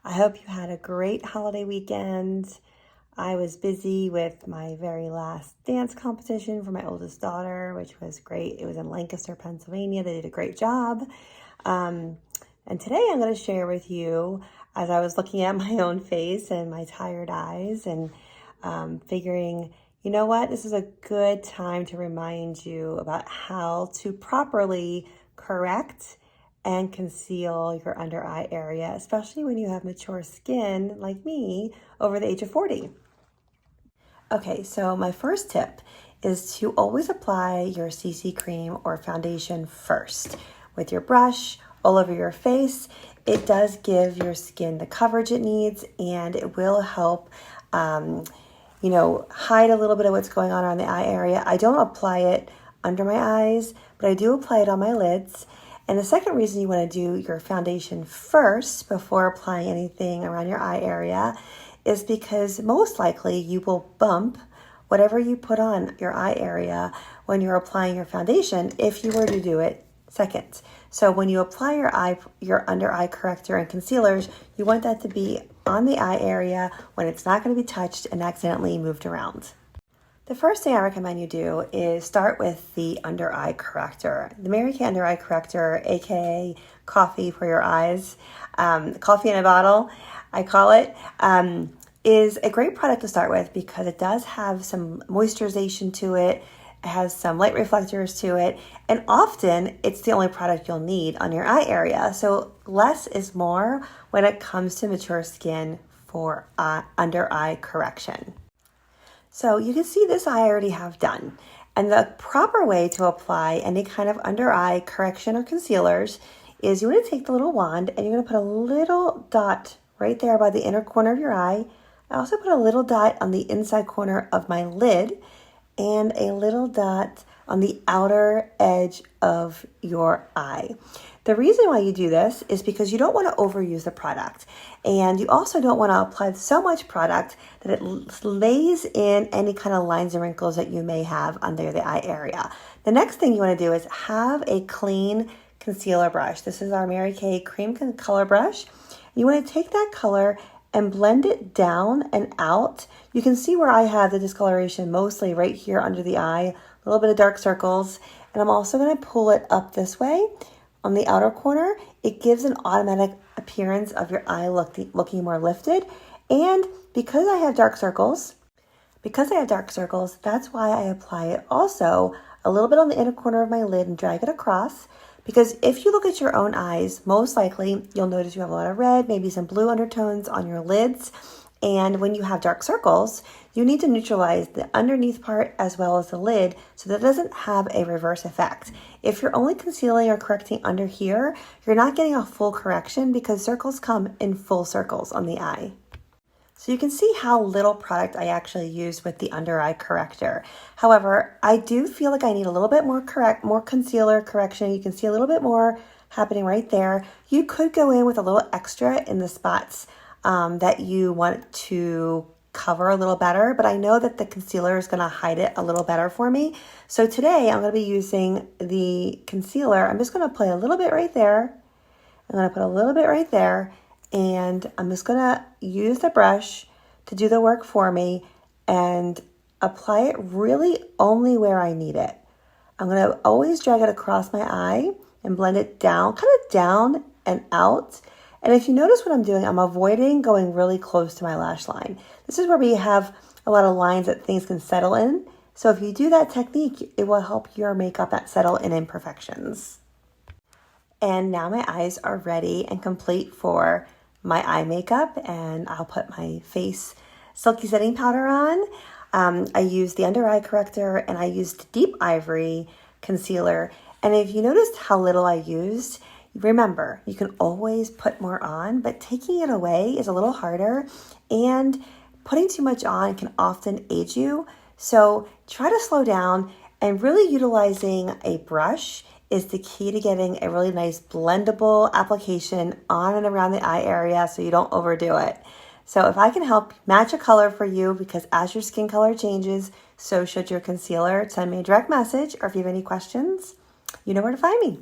I hope you had a great holiday weekend. I was busy with my very last dance competition for my oldest daughter, which was great. It was in Lancaster, Pennsylvania. They did a great job. And today I'm going to share with you, as I was looking at my own face and my tired eyes and figuring, you know what, this is a good time to remind you about how to properly correct and conceal your under eye area, especially when you have mature skin like me over the age of 40. Okay, so my first tip is to always apply your CC cream or foundation first with your brush all over your face. It does give your skin the coverage it needs, and it will help hide a little bit of what's going on around the eye area. I don't apply it under my eyes, but I do apply it on my lids. And the second reason you want to do your foundation first before applying anything around your eye area is because most likely you will bump whatever you put on your eye area when you're applying your foundation if you were to do it second. So when you apply your under eye corrector and concealers, you want that to be on the eye area when it's not going to be touched and accidentally moved around. The first thing I recommend you do is start with the under eye corrector. The Mary Kay under eye corrector, aka coffee for your eyes, coffee in a bottle, I call it, is a great product to start with because it does have some moisturization to it. It has some light reflectors to it, and often it's the only product you'll need on your eye area. So less is more when it comes to mature skin for under eye correction. So you can see this I already have done. And the proper way to apply any kind of under eye correction or concealers is you want to take the little wand and you're going to put a little dot right there by the inner corner of your eye. I also put a little dot on the inside corner of my lid and a little dot on the outer edge of your eye. The reason why you do this is because you don't want to overuse the product, and you also don't want to apply so much product that it lays in any kind of lines and wrinkles that you may have under the eye area. The next thing you want to do is have a clean concealer brush. This is our Mary Kay cream color brush. You want to take that color and blend it down and out. You can see where I have the discoloration mostly right here under the eye, a little bit of dark circles, and I'm also going to pull it up this way on the outer corner. It gives an automatic appearance of your eye looking more lifted. And because I have dark circles, that's why I apply it also a little bit on the inner corner of my lid and drag it across. Because if you look at your own eyes, most likely you'll notice you have a lot of red, maybe some blue undertones on your lids. And when you have dark circles, you need to neutralize the underneath part as well as the lid so that it doesn't have a reverse effect. If you're only concealing or correcting under here, you're not getting a full correction because circles come in full circles on the eye. So you can see how little product I actually use with the under eye corrector. However, I do feel like I need a little bit more concealer correction. You can see a little bit more happening right there. You could go in with a little extra in the spots that you want to cover a little better, but I know that the concealer is going to hide it a little better for me. So today I'm going to be using the concealer. I'm just going to apply a little bit right there. I'm going to put a little bit right there, and I'm just going to use the brush to do the work for me and apply it really only where I need it. I'm going to always drag it across my eye and blend it down, kind of down and out. And if you notice what I'm doing, I'm avoiding going really close to my lash line. This is where we have a lot of lines that things can settle in. So if you do that technique, it will help your makeup not settle in imperfections. And now my eyes are ready and complete for my eye makeup, and I'll put my face silky setting powder on. I used the under eye corrector and I used deep ivory concealer. And if you noticed how little I used, remember, you can always put more on, but taking it away is a little harder, and putting too much on can often age you. So try to slow down, and really utilizing a brush is the key to getting a really nice blendable application on and around the eye area so you don't overdo it. So if I can help match a color for you, because as your skin color changes, so should your concealer, send me a direct message, or if you have any questions, you know where to find me.